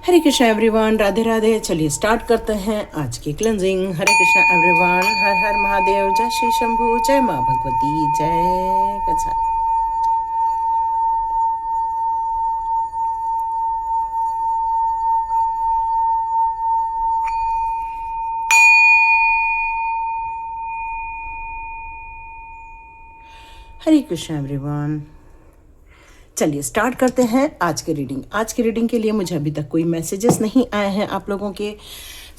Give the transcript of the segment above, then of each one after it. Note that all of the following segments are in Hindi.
हरे कृष्णा एवरीवन, राधे राधे। चलिए स्टार्ट करते हैं आज की क्लेंजिंग। हरे कृष्णा एवरीवन, हर हर महादेव, जय श्री शंभू, जय माँ भगवती, जय कचा। हरे कृष्णा एवरीवन, चलिए स्टार्ट करते हैं आज की रीडिंग। आज की रीडिंग के लिए मुझे अभी तक कोई मैसेजेस नहीं आए हैं आप लोगों के।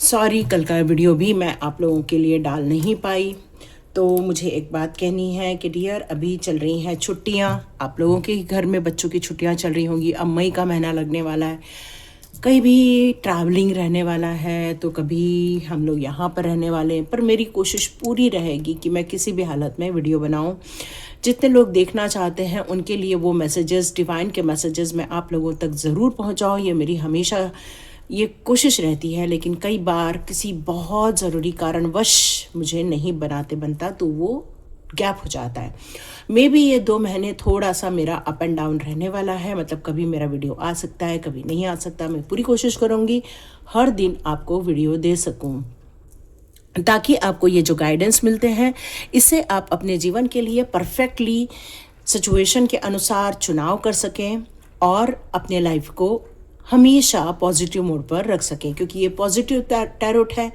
सॉरी, कल का वीडियो भी मैं आप लोगों के लिए डाल नहीं पाई। तो मुझे एक बात कहनी है कि डियर, अभी चल रही हैं छुट्टियां। आप लोगों के घर में बच्चों की छुट्टियां चल रही होंगी। अब मई का महीना लगने वाला है। कहीं भी ट्रैवलिंग रहने वाला है तो कभी हम लोग यहाँ पर रहने वाले हैं। पर मेरी कोशिश पूरी रहेगी कि मैं किसी भी हालत में वीडियो बनाऊं। जितने लोग देखना चाहते हैं उनके लिए वो मैसेजेस, डिवाइन के मैसेजेस, मैं आप लोगों तक ज़रूर पहुँचाऊँ। ये मेरी हमेशा ये कोशिश रहती है। लेकिन कई बार किसी बहुत ज़रूरी कारणवश मुझे नहीं बनाते बनता तो वो गैप हो जाता है। मे बी ये 2 महीने थोड़ा सा मेरा अप एंड डाउन रहने वाला है। मतलब कभी मेरा वीडियो आ सकता है, कभी नहीं आ सकता। मैं पूरी कोशिश करूँगी हर दिन आपको वीडियो दे सकूँ, ताकि आपको ये जो गाइडेंस मिलते हैं इससे आप अपने जीवन के लिए परफेक्टली सिचुएशन के अनुसार चुनाव कर सकें और अपने लाइफ को हमेशा पॉजिटिव मोड पर रख सकें। क्योंकि ये पॉजिटिव टैरोट है।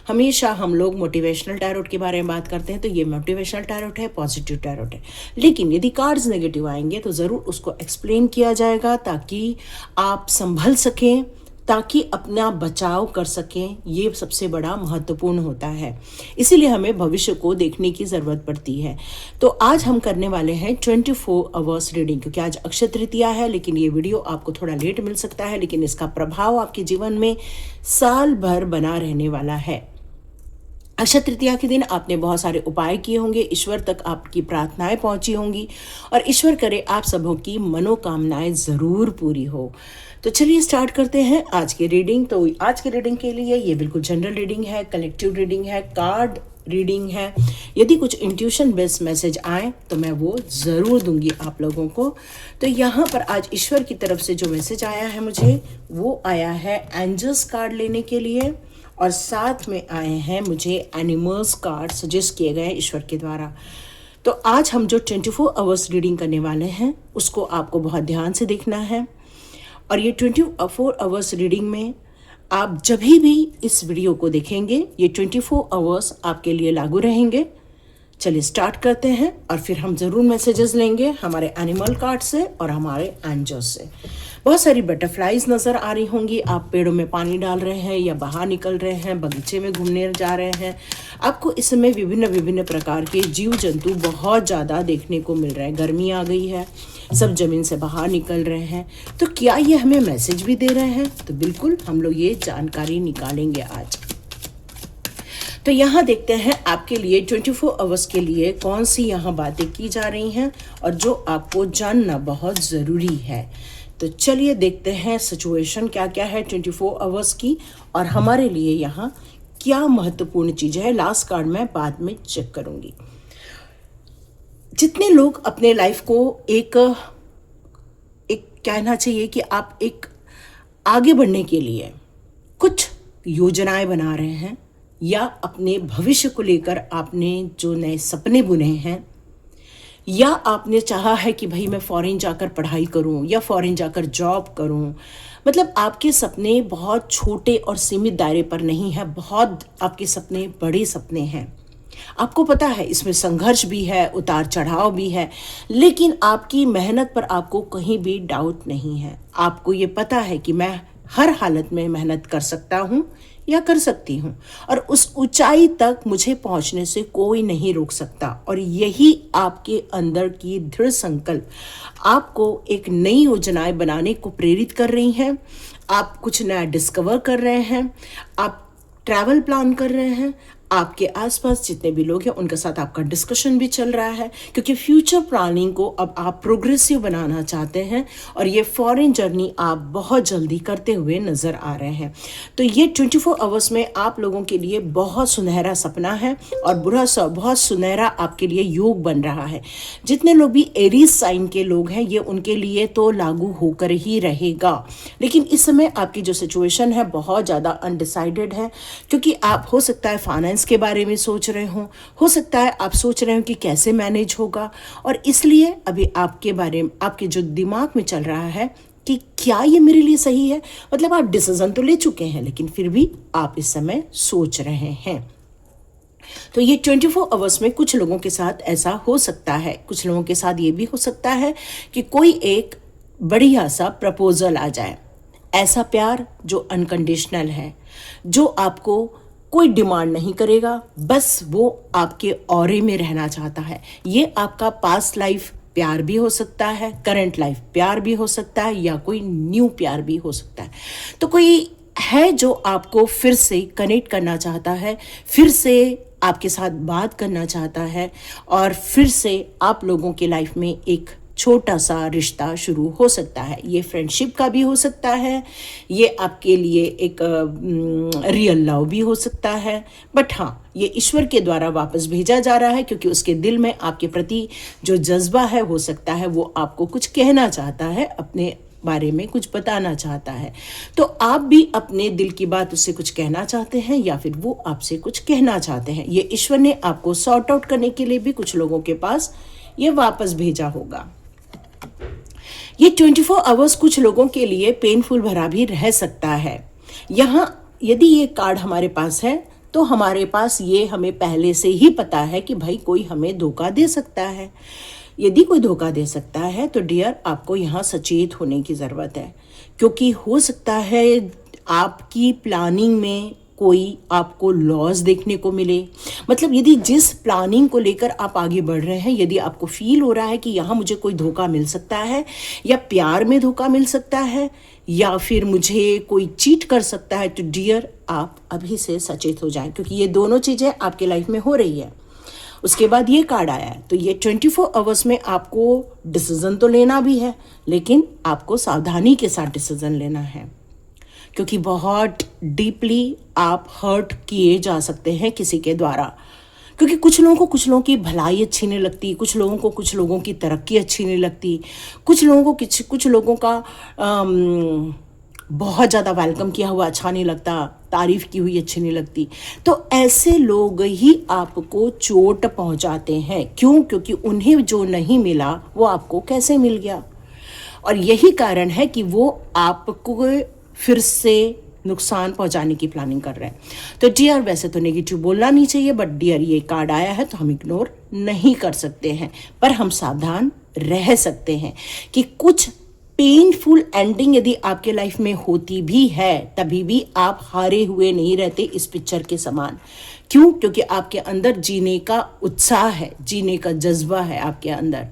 हमेशा हम लोग मोटिवेशनल टैरोट के बारे में बात करते हैं, तो ये मोटिवेशनल टैरोट है, पॉजिटिव टैरोट है। लेकिन यदि कार्ड्स नेगेटिव आएंगे तो ज़रूर उसको एक्सप्लेन किया जाएगा ताकि आप संभल सकें, ताकि अपना बचाव कर सकें। ये सबसे बड़ा महत्वपूर्ण होता है। इसीलिए हमें भविष्य को देखने की ज़रूरत पड़ती है। तो आज हम करने वाले हैं 24 आवर्स रीडिंग। क्योंकि आज अक्षय तृतीया है, लेकिन ये वीडियो आपको थोड़ा लेट मिल सकता है, लेकिन इसका प्रभाव आपके जीवन में साल भर बना रहने वाला है। अक्षय तृतीया के दिन आपने बहुत सारे उपाय किए होंगे, ईश्वर तक आपकी प्रार्थनाएं पहुंची होंगी और ईश्वर करे आप सबों की मनोकामनाएं ज़रूर पूरी हो। तो चलिए स्टार्ट करते हैं आज की रीडिंग। तो आज की रीडिंग के लिए ये बिल्कुल जनरल रीडिंग है, कलेक्टिव रीडिंग है, कार्ड रीडिंग है। यदि कुछ इंट्यूशन बेस्ड मैसेज आए तो मैं वो ज़रूर दूंगी आप लोगों को। तो यहाँ पर आज ईश्वर की तरफ से जो मैसेज आया है मुझे, वो आया है एंजल्स कार्ड लेने के लिए, और साथ में आए हैं मुझे एनिमल्स कार्ड सजेस्ट किए गए ईश्वर के द्वारा। तो आज हम जो 24 आवर्स रीडिंग करने वाले हैं उसको आपको बहुत ध्यान से देखना है। और ये 24 आवर्स रीडिंग में आप जब भी इस वीडियो को देखेंगे, ये 24 आवर्स आपके लिए लागू रहेंगे। चलिए स्टार्ट करते हैं और फिर हम ज़रूर मैसेजेस लेंगे हमारे एनिमल कार्ड से और हमारे एंजल्स से। बहुत सारी बटरफ्लाइज नज़र आ रही होंगी। आप पेड़ों में पानी डाल रहे हैं या बाहर निकल रहे हैं, बगीचे में घूमने जा रहे हैं, आपको इस समय विभिन्न विभिन्न प्रकार के जीव जंतु बहुत ज़्यादा देखने को मिल रहे हैं। गर्मी आ गई है, सब ज़मीन से बाहर निकल रहे हैं। तो क्या ये हमें मैसेज भी दे रहे हैं? तो बिल्कुल हम लोग ये जानकारी निकालेंगे आज। तो यहाँ देखते हैं आपके लिए 24 आवर्स के लिए कौन सी यहाँ बातें की जा रही हैं और जो आपको जानना बहुत ज़रूरी है। तो चलिए देखते हैं सिचुएशन क्या क्या है 24 आवर्स की, और हमारे लिए यहाँ क्या महत्वपूर्ण चीज़ है। लास्ट कार्ड मैं बाद में चेक करूँगी। जितने लोग अपने लाइफ को एक कहना चाहिए कि आप एक आगे बढ़ने के लिए कुछ योजनाएं बना रहे हैं, या अपने भविष्य को लेकर आपने जो नए सपने बुने हैं, या आपने चाहा है कि भाई मैं फॉरेन जाकर पढ़ाई करूं या फॉरेन जाकर जॉब करूं। मतलब आपके सपने बहुत छोटे और सीमित दायरे पर नहीं है, बहुत आपके सपने बड़े सपने हैं। आपको पता है इसमें संघर्ष भी है, उतार चढ़ाव भी है, लेकिन आपकी मेहनत पर आपको कहीं भी डाउट नहीं है। आपको ये पता है कि मैं हर हालत में मेहनत कर सकता हूँ या कर सकती हूँ, और उस ऊंचाई तक मुझे पहुँचने से कोई नहीं रोक सकता। और यही आपके अंदर की दृढ़ संकल्प आपको एक नई योजनाएं बनाने को प्रेरित कर रही हैं। आप कुछ नया डिस्कवर कर रहे हैं, आप ट्रैवल प्लान कर रहे हैं, आपके आसपास जितने भी लोग हैं उनके साथ आपका डिस्कशन भी चल रहा है, क्योंकि फ्यूचर प्लानिंग को अब आप प्रोग्रेसिव बनाना चाहते हैं और ये फॉरेन जर्नी आप बहुत जल्दी करते हुए नजर आ रहे हैं। तो ये 24 आवर्स में आप लोगों के लिए बहुत सुनहरा सपना है और बहुत सुनहरा आपके लिए योग बन रहा है। जितने लोग भी एरीज साइन के लोग हैं ये उनके लिए तो लागू होकर ही रहेगा, लेकिन इस समय आपकी जो सिचुएशन है बहुत ज़्यादा अनडिसाइडेड है, क्योंकि आप हो सकता है फाइनेंस के बारे में सोच रहे हो सकता है आप सोच रहे हो कि कैसे मैनेज होगा, और इसलिए अभी आपके बारे में आपके जो दिमाग में चल रहा है कि क्या ये मेरे लिए सही है। मतलब आप डिसीजन तो ले चुके हैं लेकिन फिर भी आप इस समय सोच रहे हैं। तो ये 24 आवर्स में कुछ लोगों के साथ ऐसा हो सकता है, कुछ लोगों के साथ ये भी हो सकता है कि कोई एक बढ़िया सा प्रपोजल आ जाए, ऐसा प्यार जो अनकंडीशनल है, जो आपको कोई डिमांड नहीं करेगा, बस वो आपके ऑरे में रहना चाहता है। ये आपका पास्ट लाइफ प्यार भी हो सकता है, करंट लाइफ प्यार भी हो सकता है, या कोई न्यू प्यार भी हो सकता है। तो कोई है जो आपको फिर से कनेक्ट करना चाहता है, फिर से आपके साथ बात करना चाहता है, और फिर से आप लोगों के लाइफ में एक छोटा सा रिश्ता शुरू हो सकता है। ये फ्रेंडशिप का भी हो सकता है, ये आपके लिए एक रियल लव भी हो सकता है, बट हाँ ये ईश्वर के द्वारा वापस भेजा जा रहा है, क्योंकि उसके दिल में आपके प्रति जो जज्बा है हो सकता है वो आपको कुछ कहना चाहता है, अपने बारे में कुछ बताना चाहता है। तो आप भी अपने दिल की बात उससे कुछ कहना चाहते हैं या फिर वो आपसे कुछ कहना चाहते हैं। ये ईश्वर ने आपको सॉर्ट आउट करने के लिए भी कुछ लोगों के पास ये वापस भेजा होगा। ये 24 आवर्स कुछ लोगों के लिए पेनफुल भरा भी रह सकता है। यहाँ यदि ये कार्ड हमारे पास है तो हमारे पास ये हमें पहले से ही पता है कि भाई कोई हमें धोखा दे सकता है। यदि कोई धोखा दे सकता है तो डियर आपको यहाँ सचेत होने की ज़रूरत है, क्योंकि हो सकता है आपकी प्लानिंग में कोई आपको लॉस देखने को मिले। मतलब यदि जिस प्लानिंग को लेकर आप आगे बढ़ रहे हैं, यदि आपको फील हो रहा है कि यहाँ मुझे कोई धोखा मिल सकता है, या प्यार में धोखा मिल सकता है, या फिर मुझे कोई चीट कर सकता है, तो डियर आप अभी से सचेत हो जाएं, क्योंकि ये दोनों चीज़ें आपके लाइफ में हो रही है। उसके बाद ये कार्ड आया है, तो ये 24 आवर्स में आपको डिसीजन तो लेना भी है, लेकिन आपको सावधानी के साथ डिसीजन लेना है, क्योंकि बहुत डीपली आप हर्ट किए जा सकते हैं किसी के द्वारा। क्योंकि कुछ लोगों को कुछ लोगों की भलाई अच्छी नहीं लगती, कुछ लोगों को कुछ लोगों की तरक्की अच्छी नहीं लगती, कुछ लोगों को कुछ लोगों का बहुत ज़्यादा वेलकम किया हुआ अच्छा नहीं लगता, तारीफ की हुई अच्छी नहीं लगती। तो ऐसे लोग ही आपको चोट पहुंचाते हैं। क्यों? क्योंकि उन्हें जो नहीं मिला वो आपको कैसे मिल गया, और यही कारण है कि वो आपको फिर से नुकसान पहुंचाने की प्लानिंग कर रहे हैं। तो डियर वैसे तो नेगेटिव बोलना नहीं चाहिए, बट डियर ये कार्ड आया है तो हम इग्नोर नहीं कर सकते हैं, पर हम सावधान रह सकते हैं कि कुछ पेनफुल एंडिंग यदि आपके लाइफ में होती भी है तभी भी आप हारे हुए नहीं रहते इस पिक्चर के समान। क्यों? क्योंकि आपके अंदर जीने का उत्साह है, जीने का जज्बा है आपके अंदर।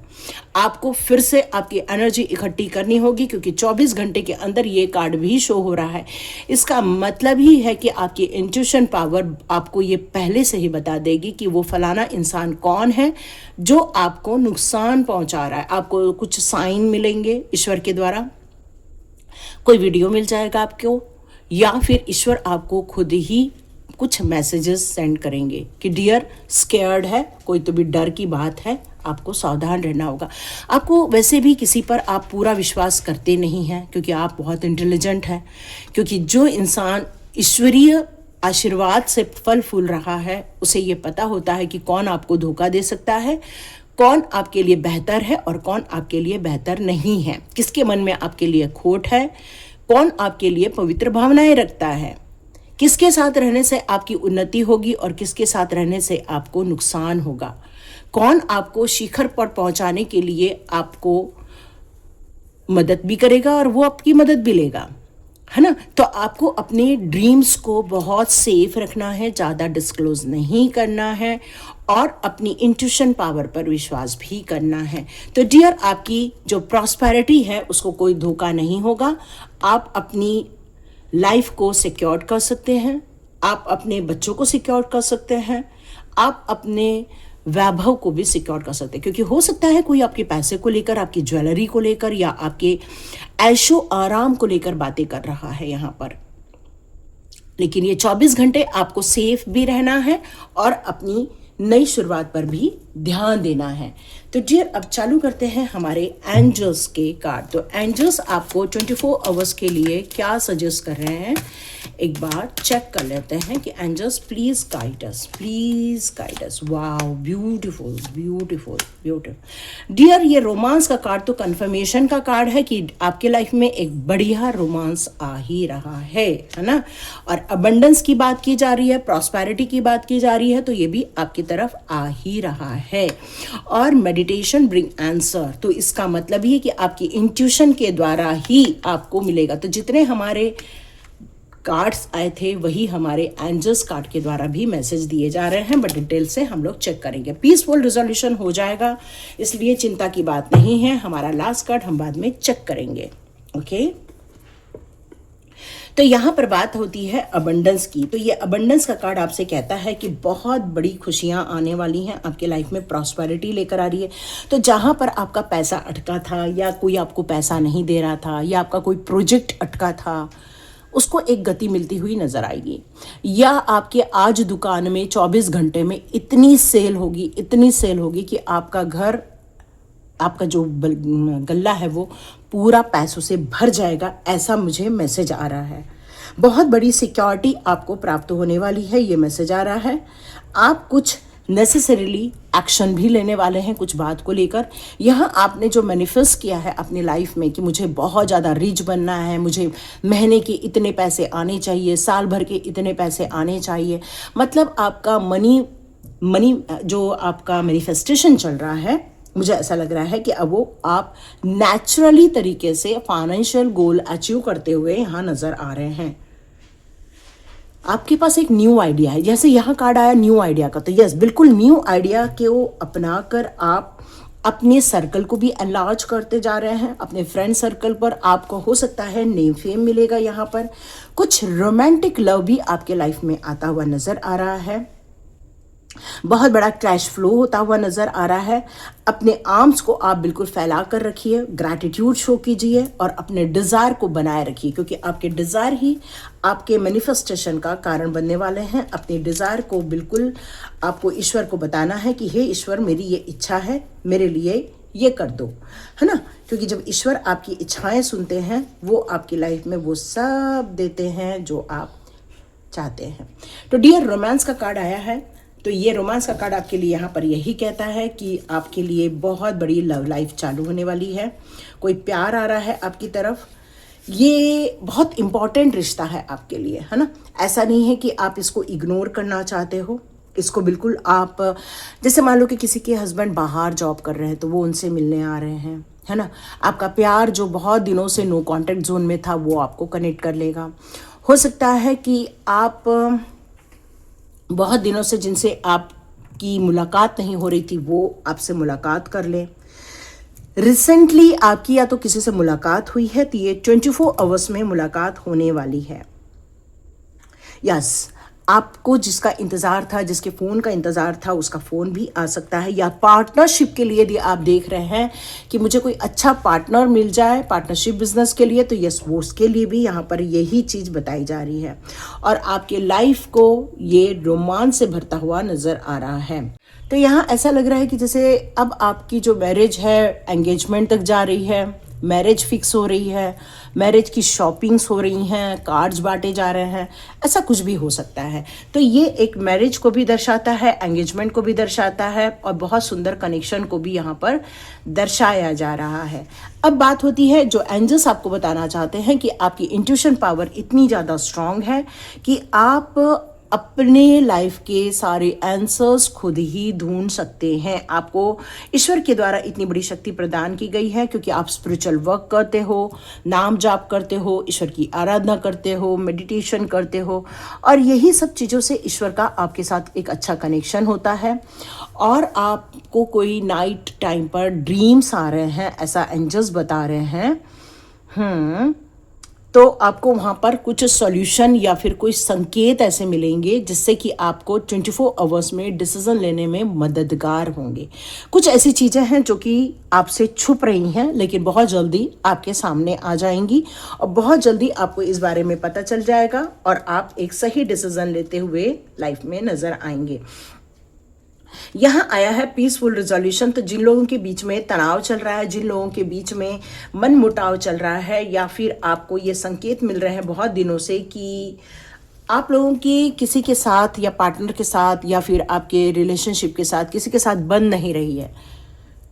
आपको फिर से आपकी एनर्जी इकट्ठी करनी होगी, क्योंकि 24 घंटे के अंदर ये कार्ड भी शो हो रहा है। इसका मतलब ही है कि आपकी इंट्यूशन पावर आपको ये पहले से ही बता देगी कि वो फलाना इंसान कौन है जो आपको नुकसान पहुंचा रहा है। आपको कुछ साइन मिलेंगे ईश्वर के द्वारा, कोई वीडियो मिल जाएगा आपको, या फिर ईश्वर आपको खुद ही कुछ मैसेजेस सेंड करेंगे कि डियर स्केयर्ड है, कोई तो भी डर की बात है, आपको सावधान रहना होगा। आपको वैसे भी किसी पर आप पूरा विश्वास करते नहीं हैं, क्योंकि आप बहुत इंटेलिजेंट हैं। क्योंकि जो इंसान ईश्वरीय आशीर्वाद से फल फूल रहा है उसे ये पता होता है कि कौन आपको धोखा दे सकता है, कौन आपके लिए बेहतर है और कौन आपके लिए बेहतर नहीं है, किसके मन में आपके लिए खोट है, कौन आपके लिए पवित्र भावनाएं रखता है, किसके साथ रहने से आपकी उन्नति होगी और किसके साथ रहने से आपको नुकसान होगा, कौन आपको शिखर पर पहुंचाने के लिए आपको मदद भी करेगा और वो आपकी मदद भी लेगा, है ना। तो आपको अपने ड्रीम्स को बहुत सेफ रखना है, ज़्यादा डिस्क्लोज नहीं करना है और अपनी इंट्यूशन पावर पर विश्वास भी करना है। तो डियर आपकी जो प्रॉस्पेरिटी है उसको कोई धोखा नहीं होगा। आप अपनी लाइफ को सिक्योर कर सकते हैं, आप अपने बच्चों को सिक्योर कर सकते हैं, आप अपने वैभव को भी सिक्योर कर सकते हैं, क्योंकि हो सकता है कोई आपके पैसे को लेकर, आपकी ज्वेलरी को लेकर या आपके ऐशो आराम को लेकर बातें कर रहा है यहाँ पर। लेकिन ये 24 घंटे आपको सेफ भी रहना है और अपनी नई शुरुआत पर भी ध्यान देना है। तो डियर, अब चालू करते हैं हमारे एंजल्स के कार्ड। तो एंजल्स आपको 24 आवर्स के लिए क्या सजेस्ट कर रहे हैं, एक बार चेक कर लेते हैं कि angels please guide us, please guide us. Wow, beautiful beautiful beautiful. Dear, ये रोमांस का कार्ड तो कंफर्मेशन का कार्ड है कि आपके लाइफ में एक बढ़िया रोमांस आ ही रहा है ना। और अबंडेंस की बात की जा रही है, प्रॉस्पेरिटी की बात की जा रही है, तो ये भी आपकी तरफ आ ही रहा है। और मेडिटेशन ब्रिंग आंसर, तो इसका मतलब ये कि आपकी इंट्यूशन के द्वारा ही आपको मिलेगा। तो जितने हमारे कार्ड्स आए थे वही हमारे एंजल्स कार्ड के द्वारा भी मैसेज दिए जा रहे हैं, बट डिटेल से हम लोग चेक करेंगे। पीसफुल रिजोल्यूशन हो जाएगा, इसलिए चिंता की बात नहीं है। हमारा लास्ट कार्ड हम बाद में चेक करेंगे। ओके, तो यहां पर बात होती है अबंडेंस की। तो ये अबंडेंस का कार्ड आपसे कहता है कि बहुत बड़ी खुशियां आने वाली हैं आपके लाइफ में, प्रॉस्पेरिटी लेकर आ रही है। तो जहां पर आपका पैसा अटका था या कोई आपको पैसा नहीं दे रहा था या आपका कोई प्रोजेक्ट अटका था, उसको एक गति मिलती हुई नजर आएगी। या आपके आज दुकान में 24 घंटे में इतनी सेल होगी कि आपका घर, आपका जो गल्ला है वो पूरा पैसों से भर जाएगा, ऐसा मुझे मैसेज आ रहा है। बहुत बड़ी सिक्योरिटी आपको प्राप्त होने वाली है, ये मैसेज आ रहा है। आप कुछ नेसेसरीली एक्शन भी लेने वाले हैं कुछ बात को लेकर। यहाँ आपने जो मैनिफेस्ट किया है अपनी लाइफ में कि मुझे बहुत ज़्यादा रिच बनना है, मुझे महीने के इतने पैसे आने चाहिए, साल भर के इतने पैसे आने चाहिए, मतलब आपका मनी जो आपका मैनिफेस्टेशन चल रहा है, मुझे ऐसा लग रहा है कि अब वो आप नेचुरली तरीके से फाइनेंशियल गोल अचीव करते हुए यहाँ नजर आ रहे हैं। आपके पास एक न्यू आइडिया है, जैसे यहाँ कार्ड आया न्यू आइडिया का, तो यस, बिल्कुल न्यू आइडिया को अपना कर आप अपने सर्कल को भी एनलार्ज करते जा रहे हैं। अपने फ्रेंड सर्कल पर आपको हो सकता है नेम फेम मिलेगा। यहाँ पर कुछ रोमांटिक लव भी आपके लाइफ में आता हुआ नजर आ रहा है। बहुत बड़ा कैश फ्लो होता हुआ नजर आ रहा है। अपने आर्म्स को आप बिल्कुल फैला कर रखिए, ग्रैटिट्यूड शो कीजिए और अपने डिजायर को बनाए रखिए, क्योंकि आपके डिजायर ही आपके मैनिफेस्टेशन का कारण बनने वाले हैं। अपने डिजायर को बिल्कुल आपको ईश्वर को बताना है कि हे ईश्वर, मेरी ये इच्छा है, मेरे लिए ये कर दो, है ना। क्योंकि जब ईश्वर आपकी इच्छाएं सुनते हैं, वो आपकी लाइफ में वो सब देते हैं जो आप चाहते हैं। तो डियर, रोमांस का कार्ड आया है, तो ये रोमांस का कार्ड आपके लिए यहाँ पर यही कहता है कि आपके लिए बहुत बड़ी लव लाइफ चालू होने वाली है। कोई प्यार आ रहा है आपकी तरफ, ये बहुत इंपॉर्टेंट रिश्ता है आपके लिए, है ना। ऐसा नहीं है कि आप इसको इग्नोर करना चाहते हो, इसको बिल्कुल आप, जैसे मान लो कि किसी के हस्बैंड बाहर जॉब कर रहे हैं तो वो उनसे मिलने आ रहे हैं, है ना। आपका प्यार जो बहुत दिनों से नो कॉन्टेक्ट जोन में था वो आपको कनेक्ट कर लेगा। हो सकता है कि आप बहुत दिनों से जिनसे आपकी मुलाकात नहीं हो रही थी वो आपसे मुलाकात कर लें। रिसेंटली आपकी या तो किसी से मुलाकात हुई है, तो ये 24 आवर्स में मुलाकात होने वाली है। यस, आपको जिसका इंतज़ार था, जिसके फ़ोन का इंतज़ार था, उसका फ़ोन भी आ सकता है। या पार्टनरशिप के लिए यदि आप देख रहे हैं कि मुझे कोई अच्छा पार्टनर मिल जाए पार्टनरशिप बिजनेस के लिए, तो यस, वो उसके लिए भी यहाँ पर यही चीज़ बताई जा रही है। और आपके लाइफ को ये रोमांस से भरता हुआ नज़र आ रहा है। तो यहाँ ऐसा लग रहा है कि जैसे अब आपकी जो मैरिज है एंगेजमेंट तक जा रही है, मैरिज फिक्स हो रही है, मैरिज की शॉपिंग्स हो रही हैं, कार्ड्स बांटे जा रहे हैं, ऐसा कुछ भी हो सकता है। तो ये एक मैरिज को भी दर्शाता है, एंगेजमेंट को भी दर्शाता है और बहुत सुंदर कनेक्शन को भी यहाँ पर दर्शाया जा रहा है। अब बात होती है, जो एंजल्स आपको बताना चाहते हैं कि आपकी इंट्यूशन पावर इतनी ज़्यादा स्ट्रांग है कि आप अपने लाइफ के सारे आंसर्स खुद ही ढूंढ सकते हैं। आपको ईश्वर के द्वारा इतनी बड़ी शक्ति प्रदान की गई है क्योंकि आप स्पिरिचुअल वर्क करते हो, नाम जाप करते हो, ईश्वर की आराधना करते हो, मेडिटेशन करते हो, और यही सब चीज़ों से ईश्वर का आपके साथ एक अच्छा कनेक्शन होता है। और आपको कोई नाइट टाइम पर ड्रीम्स आ रहे हैं, ऐसा एंजल्स बता रहे हैं। तो आपको वहाँ पर कुछ सॉल्यूशन या फिर कोई संकेत ऐसे मिलेंगे जिससे कि आपको 24 आवर्स में डिसीजन लेने में मददगार होंगे। कुछ ऐसी चीज़ें हैं जो कि आपसे छुप रही हैं लेकिन बहुत जल्दी आपके सामने आ जाएंगी और बहुत जल्दी आपको इस बारे में पता चल जाएगा और आप एक सही डिसीजन लेते हुए लाइफ में नज़र आएंगे। यहाँ आया है पीसफुल रिजोल्यूशन। तो जिन लोगों के बीच में तनाव चल रहा है, जिन लोगों के बीच में मन मुटाव चल रहा है, या फिर आपको ये संकेत मिल रहे हैं बहुत दिनों से कि आप लोगों की किसी के साथ या पार्टनर के साथ या फिर आपके रिलेशनशिप के साथ किसी के साथ बन नहीं रही है,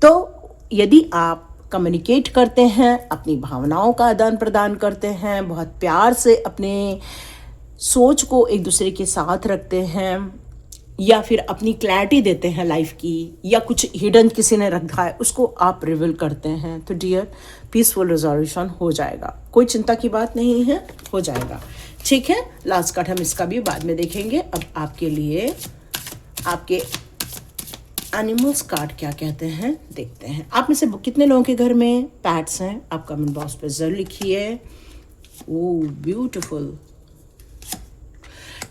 तो यदि आप कम्युनिकेट करते हैं, अपनी भावनाओं का आदान प्रदान करते हैं, बहुत प्यार से अपने सोच को एक दूसरे के साथ रखते हैं, या फिर अपनी क्लैरिटी देते हैं लाइफ की, या कुछ हिडन किसी ने रखा है उसको आप रिवील करते हैं, तो डियर पीसफुल रिजोल्यूशन हो जाएगा। कोई चिंता की बात नहीं है, हो जाएगा। ठीक है, लास्ट कार्ड हम इसका भी बाद में देखेंगे। अब आपके लिए आपके एनिमल्स कार्ड क्या कहते हैं देखते हैं। आप में से कितने लोगों के घर में पैट्स हैं? आप कमेंट बॉक्स पे जरूर लिखिए। ओह ब्यूटीफुल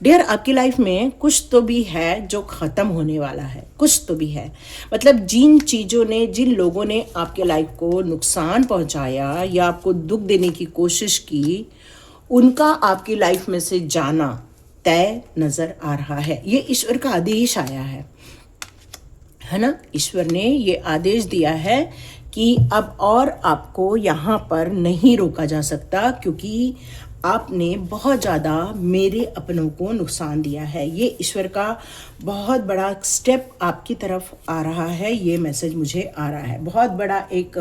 डियर, आपकी लाइफ में कुछ तो भी है जो ख़त्म होने वाला है, कुछ तो भी है। मतलब जिन चीज़ों ने, जिन लोगों ने आपके लाइफ को नुकसान पहुंचाया या आपको दुख देने की कोशिश की, उनका आपकी लाइफ में से जाना तय नज़र आ रहा है। ये ईश्वर का आदेश आया है ना। ईश्वर ने ये आदेश दिया है कि अब और आपको यहाँ पर नहीं रोका जा सकता, क्योंकि आपने बहुत ज़्यादा मेरे अपनों को नुकसान दिया है। ये ईश्वर का बहुत बड़ा स्टेप आपकी तरफ आ रहा है। ये मैसेज मुझे आ रहा है, बहुत बड़ा एक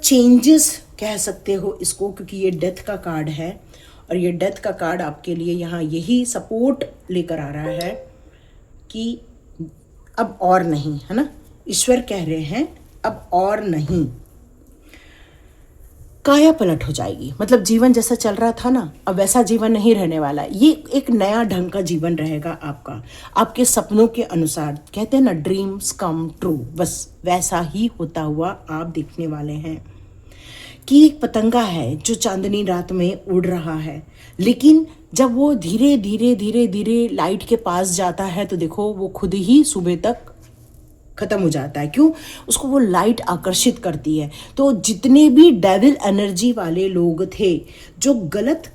चेंजेस कह सकते हो इसको, क्योंकि ये डेथ का कार्ड है और ये डेथ का कार्ड आपके लिए यहाँ यही सपोर्ट लेकर आ रहा है कि अब और नहीं, है ना। ईश्वर कह रहे हैं अब और नहीं, काया पलट हो जाएगी। मतलब जीवन जैसा चल रहा था ना, अब वैसा जीवन नहीं रहने वाला। ये एक नया ढंग का जीवन रहेगा आपका, आपके सपनों के अनुसार। कहते हैं ना, ड्रीम्स कम ट्रू, बस वैसा ही होता हुआ आप देखने वाले हैं कि एक पतंगा है जो चांदनी रात में उड़ रहा है, लेकिन जब वो धीरे धीरे धीरे धीरे लाइट के पास जाता है तो देखो वो खुद ही सुबह तक खत्म हो जाता है। क्यों? उसको वो लाइट आकर्षित करती है। तो जितने भी डेविल एनर्जी वाले लोग थे जो गलत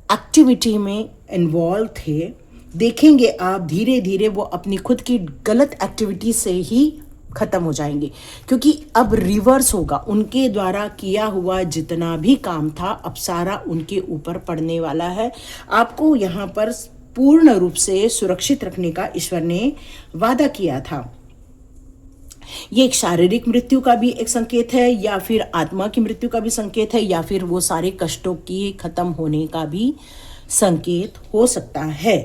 एक्टिविटी में इन्वॉल्व थे, देखेंगे आप धीरे धीरे वो अपनी खुद की गलत एक्टिविटी से ही खत्म हो जाएंगे, क्योंकि अब रिवर्स होगा। उनके द्वारा किया हुआ जितना भी काम था अब सारा उनके ऊपर पड़ने वाला है। आपको यहाँ पर पूर्ण रूप से सुरक्षित रखने का ईश्वर ने वादा किया था। ये एक शारीरिक मृत्यु का भी एक संकेत है, या फिर आत्मा की मृत्यु का भी संकेत है, या फिर वो सारे कष्टों की खत्म होने का भी संकेत हो सकता है।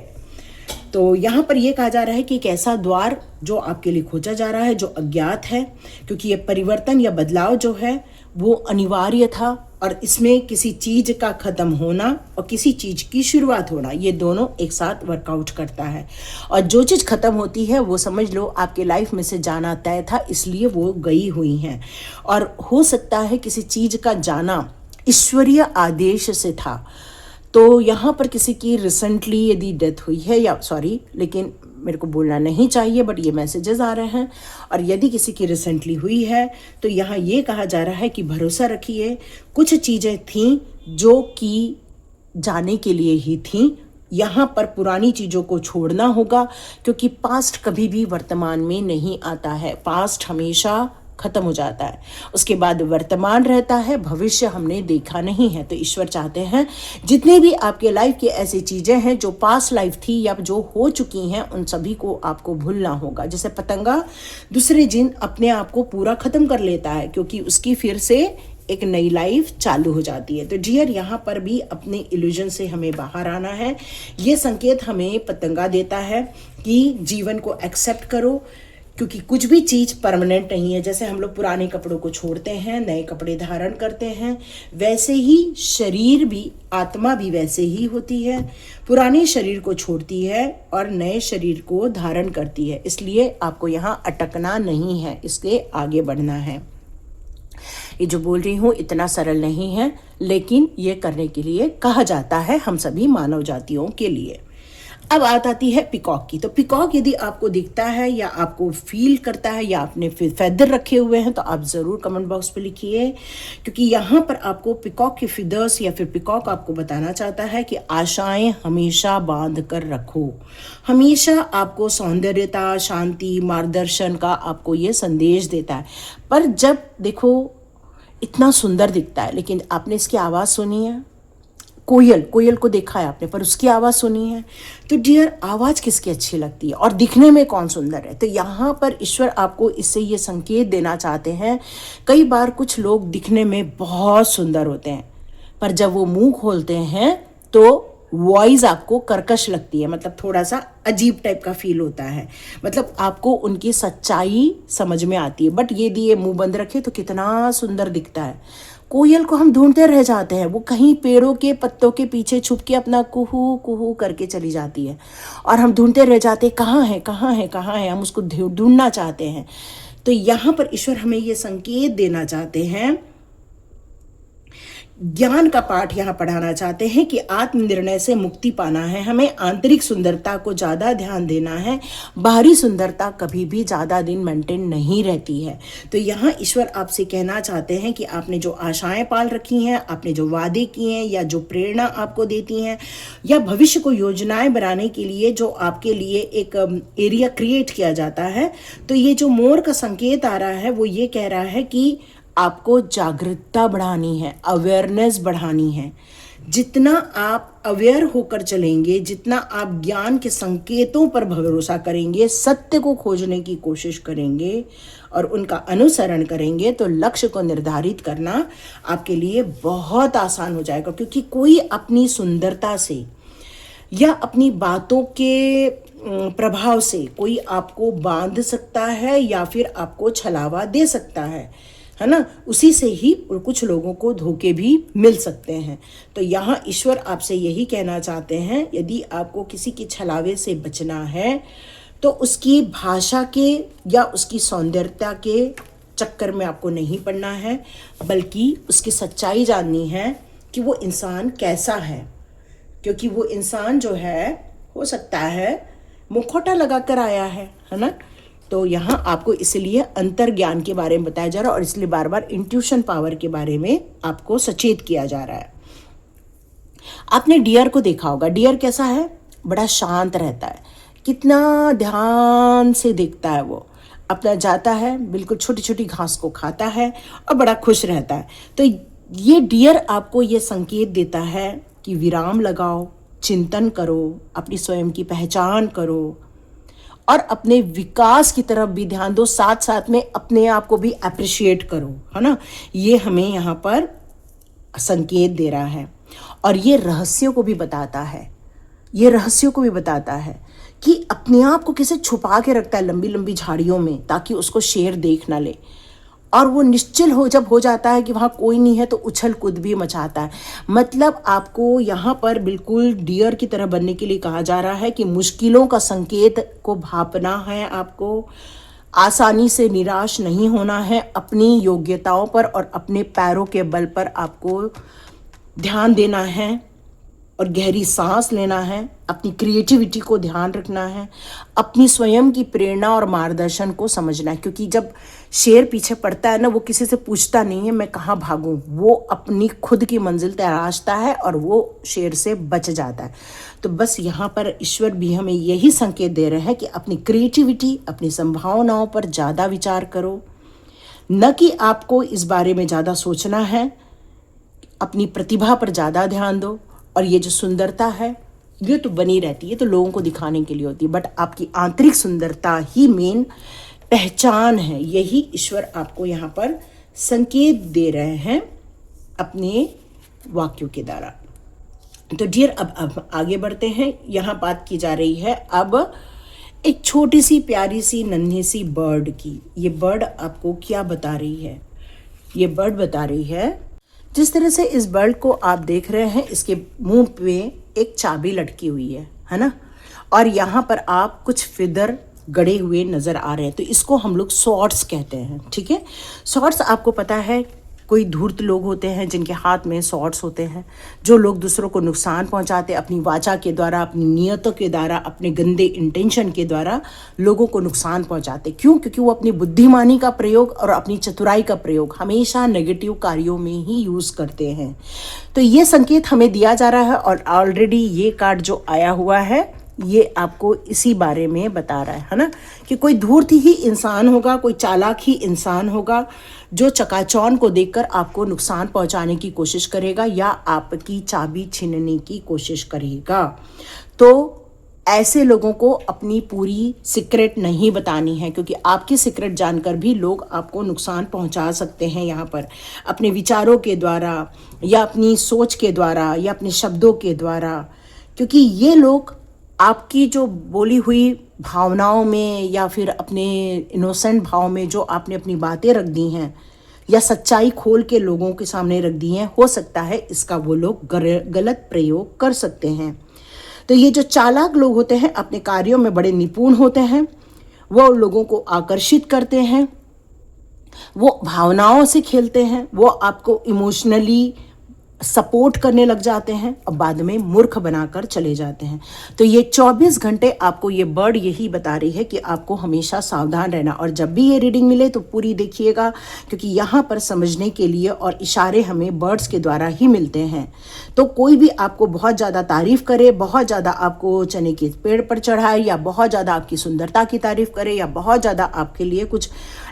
तो यहाँ पर यह कहा जा रहा है कि एक ऐसा द्वार जो आपके लिए खोजा जा रहा है, जो अज्ञात है, क्योंकि ये परिवर्तन या बदलाव जो है वो अनिवार्य था, और इसमें किसी चीज का खत्म होना और किसी चीज की शुरुआत होना, ये दोनों एक साथ वर्कआउट करता है। और जो चीज खत्म होती है वो समझ लो आपके लाइफ में से जाना तय था, इसलिए वो गई हुई हैं। और हो सकता है किसी चीज का जाना ईश्वरीय आदेश से था। तो यहाँ पर किसी की रिसेंटली यदि डेथ हुई है, या सॉरी, लेकिन मेरे को बोलना नहीं चाहिए, बट ये मैसेजेस आ रहे हैं, और यदि किसी की रिसेंटली हुई है तो यहाँ ये कहा जा रहा है कि भरोसा रखिए, कुछ चीज़ें थीं जो कि जाने के लिए ही थीं। यहाँ पर पुरानी चीज़ों को छोड़ना होगा, क्योंकि पास्ट कभी भी वर्तमान में नहीं आता है। पास्ट हमेशा खत्म हो जाता है, उसके बाद वर्तमान रहता है, भविष्य हमने देखा नहीं है। तो ईश्वर चाहते हैं जितने भी आपके लाइफ की ऐसी चीजें हैं जो पास्ट लाइफ थी या जो हो चुकी हैं, उन सभी को आपको भूलना होगा। जैसे पतंगा दूसरे दिन अपने आप को पूरा खत्म कर लेता है, क्योंकि उसकी फिर से एक नई लाइफ चालू हो जाती है। तो डियर, यहाँ पर भी अपने इल्यूजन से हमें बाहर आना है। ये संकेत हमें पतंगा देता है कि जीवन को एक्सेप्ट करो, क्योंकि कुछ भी चीज़ परमानेंट नहीं है। जैसे हम लोग पुराने कपड़ों को छोड़ते हैं, नए कपड़े धारण करते हैं, वैसे ही शरीर भी, आत्मा भी वैसे ही होती है। पुराने शरीर को छोड़ती है और नए शरीर को धारण करती है। इसलिए आपको यहाँ अटकना नहीं है, इसके आगे बढ़ना है। ये जो बोल रही हूँ इतना सरल नहीं है, लेकिन ये करने के लिए कहा जाता है हम सभी मानव जातियों के लिए। अब बात आती है पिकॉक की। तो पिकॉक यदि आपको दिखता है या आपको फील करता है या आपने फेदर रखे हुए हैं तो आप ज़रूर कमेंट बॉक्स पे लिखिए, क्योंकि यहाँ पर आपको पिकॉक के फिदर्स या फिर पिकॉक आपको बताना चाहता है कि आशाएं हमेशा बांध कर रखो। हमेशा आपको सौंदर्यता, शांति, मार्गदर्शन का आपको ये संदेश देता है। पर जब देखो इतना सुंदर दिखता है, लेकिन आपने इसकी आवाज़ सुनी है? कोयल को देखा है आपने, पर उसकी आवाज़ सुनी है? तो डियर, आवाज़ किसकी अच्छी लगती है और दिखने में कौन सुंदर है? तो यहाँ पर ईश्वर आपको इससे ये संकेत देना चाहते हैं। कई बार कुछ लोग दिखने में बहुत सुंदर होते हैं, पर जब वो मुंह खोलते हैं तो वॉइस आपको कर्कश लगती है, मतलब थोड़ा सा अजीब टाइप का फील होता है, मतलब आपको उनकी सच्चाई समझ में आती है। बट यदि ये मुंह बंद रखे तो कितना सुंदर दिखता है। कोयल को हम ढूंढते रह जाते हैं, वो कहीं पेड़ों के पत्तों के पीछे छुप के अपना कुहू कुहू करके चली जाती है और हम ढूंढते रह जाते हैं कहाँ है कहाँ है कहाँ है, हम उसको ढूंढना चाहते हैं। तो यहाँ पर ईश्वर हमें ये संकेत देना चाहते हैं, ज्ञान का पाठ यहाँ पढ़ाना चाहते हैं कि आत्मनिर्णय से मुक्ति पाना है, हमें आंतरिक सुंदरता को ज़्यादा ध्यान देना है। बाहरी सुंदरता कभी भी ज़्यादा दिन मेंटेन नहीं रहती है। तो यहाँ ईश्वर आपसे कहना चाहते हैं कि आपने जो आशाएं पाल रखी हैं, आपने जो वादे किए हैं या जो प्रेरणा आपको देती हैं या भविष्य को योजनाएं बनाने के लिए जो आपके लिए एक एरिया क्रिएट किया जाता है, तो ये जो मोर का संकेत आ रहा है वो ये कह रहा है कि आपको जागरूकता बढ़ानी है, अवेयरनेस बढ़ानी है। जितना आप अवेयर होकर चलेंगे, जितना आप ज्ञान के संकेतों पर भरोसा करेंगे, सत्य को खोजने की कोशिश करेंगे और उनका अनुसरण करेंगे, तो लक्ष्य को निर्धारित करना आपके लिए बहुत आसान हो जाएगा। क्योंकि कोई अपनी सुंदरता से या अपनी बातों के प्रभाव से कोई आपको बांध सकता है या फिर आपको छलावा दे सकता है ना। उसी से ही कुछ लोगों को धोखे भी मिल सकते हैं। तो यहाँ ईश्वर आपसे यही कहना चाहते हैं, यदि आपको किसी के छलावे से बचना है तो उसकी भाषा के या उसकी सौंदर्यता के चक्कर में आपको नहीं पड़ना है, बल्कि उसकी सच्चाई जाननी है कि वो इंसान कैसा है। क्योंकि वो इंसान जो है, हो सकता है मुखौटा लगा कर आया है ना। तो यहाँ आपको इसलिए अंतर ज्ञान के बारे में बताया जा रहा है और इसलिए बार बार इंट्यूशन पावर के बारे में आपको सचेत किया जा रहा है। आपने डियर को देखा होगा। डियर कैसा है? बड़ा शांत रहता है, कितना ध्यान से देखता है, वो अपना जाता है, बिल्कुल छोटी छोटी घास को खाता है और बड़ा खुश रहता है। तो ये डियर आपको ये संकेत देता है कि विराम लगाओ, चिंतन करो, अपनी स्वयं की पहचान करो और अपने विकास की तरफ भी ध्यान दो, साथ साथ में अपने आप को भी अप्रिशिएट करो, है ना। ये हमें यहाँ पर संकेत दे रहा है और ये रहस्यों को भी बताता है। ये रहस्यों को भी बताता है कि अपने आप को कैसे छुपा के रखता है लंबी लंबी झाड़ियों में, ताकि उसको शेर देख ना ले। और वो निश्चल जब हो जाता है कि वहाँ कोई नहीं है तो उछल कूद भी मचाता है। मतलब आपको यहाँ पर बिल्कुल डियर की तरह बनने के लिए कहा जा रहा है कि मुश्किलों का संकेत को भांपना है आपको, आसानी से निराश नहीं होना है, अपनी योग्यताओं पर और अपने पैरों के बल पर आपको ध्यान देना है और गहरी सांस लेना है, अपनी क्रिएटिविटी को ध्यान रखना है, अपनी स्वयं की प्रेरणा और मार्गदर्शन को समझना है। क्योंकि जब शेर पीछे पड़ता है ना, वो किसी से पूछता नहीं है मैं कहाँ भागूं, वो अपनी खुद की मंजिल तराशता है और वो शेर से बच जाता है। तो बस यहाँ पर ईश्वर भी हमें यही संकेत दे रहे हैं कि अपनी क्रिएटिविटी, अपनी संभावनाओं पर ज़्यादा विचार करो, न कि आपको इस बारे में ज़्यादा सोचना है। अपनी प्रतिभा पर ज़्यादा ध्यान दो। और ये जो सुंदरता है ये तो बनी रहती है, तो लोगों को दिखाने के लिए होती है, बट आपकी आंतरिक सुंदरता ही मेन पहचान है। यही ईश्वर आपको यहाँ पर संकेत दे रहे हैं अपने वाक्यों के द्वारा। तो डियर, अब आगे बढ़ते हैं। यहाँ बात की जा रही है अब एक छोटी सी प्यारी सी नन्ही सी बर्ड की। ये बर्ड आपको क्या बता रही है? ये बर्ड बता रही है, जिस तरह से इस बर्ड को आप देख रहे हैं, इसके मुंह पे एक चाबी लटकी हुई है ना। और यहाँ पर आप कुछ फिदर गड़े हुए नज़र आ रहे हैं, तो इसको हम लोग सॉर्ट्स कहते हैं, ठीक है। सॉर्ट्स आपको पता है कोई धूर्त लोग होते हैं जिनके हाथ में सॉर्ड्स होते हैं, जो लोग दूसरों को नुकसान पहुंचाते अपनी वाचा के द्वारा, अपनी नियतों के द्वारा, अपने गंदे इंटेंशन के द्वारा लोगों को नुकसान पहुंचाते। क्यों? क्योंकि वो अपनी बुद्धिमानी का प्रयोग और अपनी चतुराई का प्रयोग हमेशा नेगेटिव कार्यों में ही यूज करते हैं। तो ये संकेत हमें दिया जा रहा है और ऑलरेडी ये कार्ड जो आया हुआ है ये आपको इसी बारे में बता रहा है ना, कि कोई धूर्त ही इंसान होगा, कोई चालाक ही इंसान होगा जो चकाचौंध को देखकर आपको नुकसान पहुंचाने की कोशिश करेगा या आपकी चाबी छीनने की कोशिश करेगा। तो ऐसे लोगों को अपनी पूरी सीक्रेट नहीं बतानी है, क्योंकि आपकी सीक्रेट जानकर भी लोग आपको नुकसान पहुंचा सकते हैं यहाँ पर, अपने विचारों के द्वारा या अपनी सोच के द्वारा या अपने शब्दों के द्वारा। क्योंकि ये लोग आपकी जो बोली हुई भावनाओं में या फिर अपने इनोसेंट भाव में जो आपने अपनी बातें रख दी हैं या सच्चाई खोल के लोगों के सामने रख दी हैं, हो सकता है इसका वो लोग गलत प्रयोग कर सकते हैं। तो ये जो चालाक लोग होते हैं अपने कार्यों में बड़े निपुण होते हैं, वो लोगों को आकर्षित करते हैं, वो भावनाओं से खेलते हैं, वो आपको इमोशनली सपोर्ट करने लग जाते हैं और बाद में मूर्ख बनाकर चले जाते हैं। तो ये 24 घंटे आपको ये बर्ड यही बता रही है कि आपको हमेशा सावधान रहना। और जब भी ये रीडिंग मिले तो पूरी देखिएगा, क्योंकि यहाँ पर समझने के लिए और इशारे हमें बर्ड्स के द्वारा ही मिलते हैं। तो कोई भी आपको बहुत ज़्यादा तारीफ करे, बहुत ज़्यादा आपको चने के पेड़ पर चढ़ाए या बहुत ज़्यादा आपकी सुंदरता की तारीफ करे या बहुत ज़्यादा आपके लिए कुछ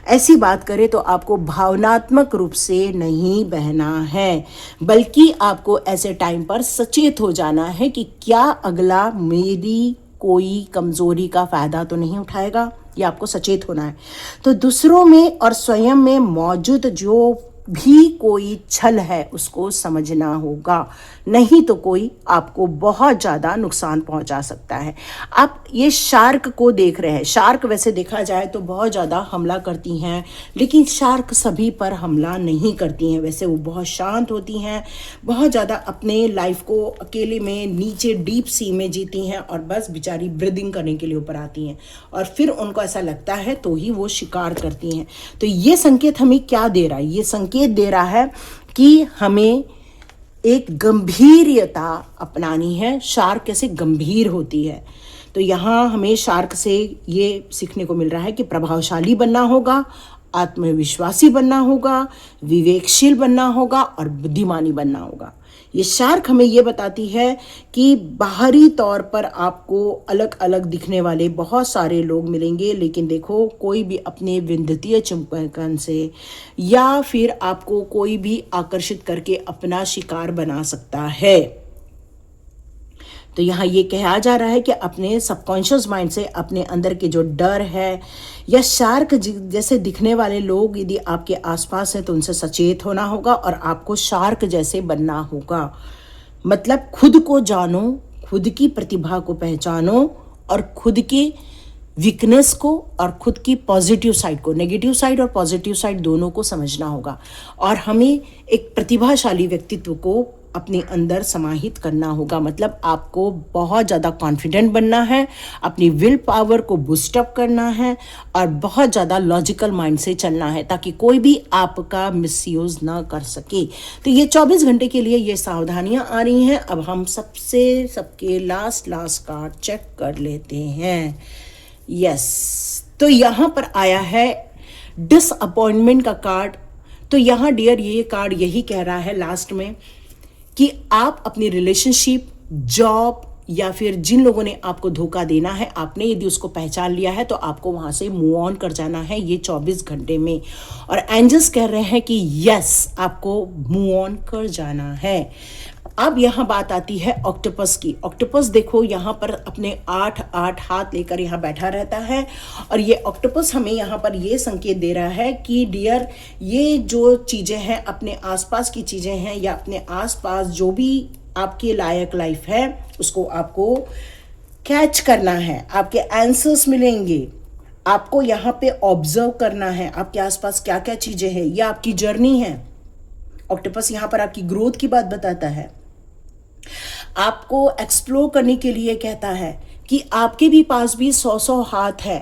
ऐसी बात करे, तो आपको भावनात्मक रूप से नहीं बहना है, बल्कि आपको ऐसे टाइम पर सचेत हो जाना है कि क्या अगला मेरी कोई कमजोरी का फायदा तो नहीं उठाएगा। ये आपको सचेत होना है। तो दूसरों में और स्वयं में मौजूद जो भी कोई छल है उसको समझना होगा, नहीं तो कोई आपको बहुत ज़्यादा नुकसान पहुंचा सकता है। आप ये शार्क को देख रहे हैं। शार्क वैसे देखा जाए तो बहुत ज़्यादा हमला करती हैं, लेकिन शार्क सभी पर हमला नहीं करती हैं। वैसे वो बहुत शांत होती हैं, बहुत ज़्यादा अपने लाइफ को अकेले में नीचे डीप सी में जीती हैं और बस बेचारी ब्रीदिंग करने के लिए ऊपर आती हैं और फिर उनको ऐसा लगता है तो ही वो शिकार करती हैं। तो ये संकेत हमें क्या दे रहा है? ये संकेत दे रहा है कि हमें एक गंभीरता अपनानी है। शार्क कैसे गंभीर होती है, तो यहाँ हमें शार्क से ये सीखने को मिल रहा है कि प्रभावशाली बनना होगा, आत्मविश्वासी बनना होगा, विवेकशील बनना होगा और बुद्धिमानी बनना होगा। ये शार्क हमें ये बताती है कि बाहरी तौर पर आपको अलग अलग दिखने वाले बहुत सारे लोग मिलेंगे, लेकिन देखो कोई भी अपने विद्युतीय चुंबकन से या फिर आपको कोई भी आकर्षित करके अपना शिकार बना सकता है। तो यहाँ ये कहा जा रहा है कि अपने सबकॉन्शियस माइंड से अपने अंदर के जो डर है या शार्क जैसे दिखने वाले लोग यदि आपके आसपास हैं तो उनसे सचेत होना होगा और आपको शार्क जैसे बनना होगा। मतलब खुद को जानो, खुद की प्रतिभा को पहचानो और खुद के वीकनेस को और खुद की पॉजिटिव साइड को, नेगेटिव साइड और पॉजिटिव साइड दोनों को समझना होगा। और हमें एक प्रतिभाशाली व्यक्तित्व को अपने अंदर समाहित करना होगा। मतलब आपको बहुत ज़्यादा कॉन्फिडेंट बनना है, अपनी विल पावर को बूस्ट अप करना है और बहुत ज़्यादा लॉजिकल माइंड से चलना है ताकि कोई भी आपका मिसयूज़ ना कर सके। तो ये 24 घंटे के लिए ये सावधानियां आ रही हैं। अब हम सबके लास्ट कार्ड चेक कर लेते हैं। यस, तो यहाँ पर आया है डिसअपॉइंटमेंट का कार्ड। तो यहाँ डियर ये कार्ड यही कह रहा है लास्ट में कि आप अपनी रिलेशनशिप, जॉब या फिर जिन लोगों ने आपको धोखा देना है, आपने यदि उसको पहचान लिया है तो आपको वहां से मूव ऑन कर जाना है ये 24 घंटे में। और एंजल्स कह रहे हैं कि यस, आपको मूव ऑन कर जाना है। अब यहाँ बात आती है ऑक्टोपस की। ऑक्टोपस देखो यहाँ पर अपने 8 हाथ लेकर यहाँ बैठा रहता है और ये ऑक्टोपस हमें यहाँ पर ये संकेत दे रहा है कि डियर, ये जो चीज़ें हैं, अपने आसपास की चीज़ें हैं या अपने आसपास जो भी आपके लायक लाइफ है उसको आपको कैच करना है। आपके आंसर्स मिलेंगे। आपको यहाँ पे ऑब्जर्व करना है आपके आसपास क्या क्या चीज़ें हैं। यह आपकी जर्नी है। ऑक्टोपस यहाँ पर आपकी ग्रोथ की बात बताता है, आपको एक्सप्लोर करने के लिए कहता है कि आपके भी पास भी 100 हाथ है।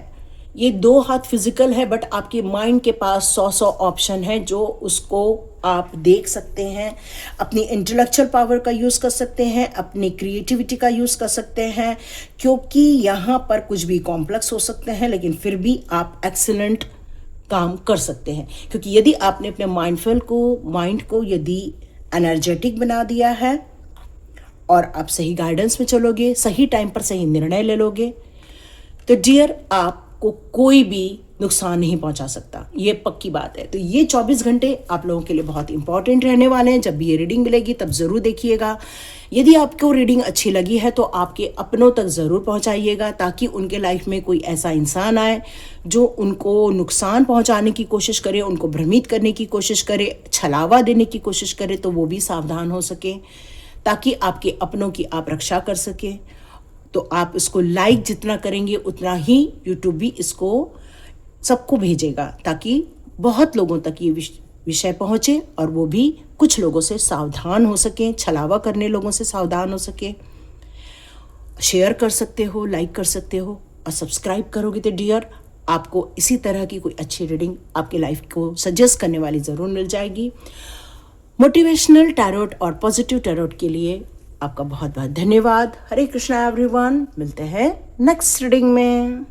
ये 2 हाथ फिजिकल है, बट आपके माइंड के पास 100 ऑप्शन है जो उसको आप देख सकते हैं, अपनी इंटेलेक्चुअल पावर का यूज़ कर सकते हैं, अपनी क्रिएटिविटी का यूज़ कर सकते हैं, क्योंकि यहाँ पर कुछ भी कॉम्प्लेक्स हो सकते हैं लेकिन फिर भी आप एक्सीलेंट काम कर सकते हैं। क्योंकि यदि आपने अपने माइंड को यदि एनर्जेटिक बना दिया है और आप सही गाइडेंस में चलोगे, सही टाइम पर सही निर्णय ले लोगे, तो डियर आपको कोई भी नुकसान नहीं पहुंचा सकता, ये पक्की बात है। तो ये 24 घंटे आप लोगों के लिए बहुत इंपॉर्टेंट रहने वाले हैं। जब भी ये रीडिंग मिलेगी तब ज़रूर देखिएगा। यदि आपको रीडिंग अच्छी लगी है तो आपके अपनों तक ज़रूर पहुंचाइएगा, ताकि उनके लाइफ में कोई ऐसा इंसान आए जो उनको नुकसान पहुंचाने की कोशिश करे, उनको भ्रमित करने की कोशिश करे, छलावा देने की कोशिश करे, तो वो भी सावधान हो सके, ताकि आपके अपनों की आप रक्षा कर सके। तो आप इसको लाइक जितना करेंगे उतना ही यूट्यूब भी इसको सबको भेजेगा, ताकि बहुत लोगों तक ये विषय पहुंचे और वो भी कुछ लोगों से सावधान हो सकें, छलावा करने लोगों से सावधान हो सके। शेयर कर सकते हो, लाइक कर सकते हो, और सब्सक्राइब करोगे तो डियर आपको इसी तरह की कोई अच्छी रीडिंग आपके लाइफ को सजेस्ट करने वाली ज़रूर मिल जाएगी। मोटिवेशनल टैरोट और पॉजिटिव टैरोट के लिए आपका बहुत बहुत धन्यवाद। हरे कृष्णा एवरीवन, मिलते हैं नेक्स्ट रीडिंग में।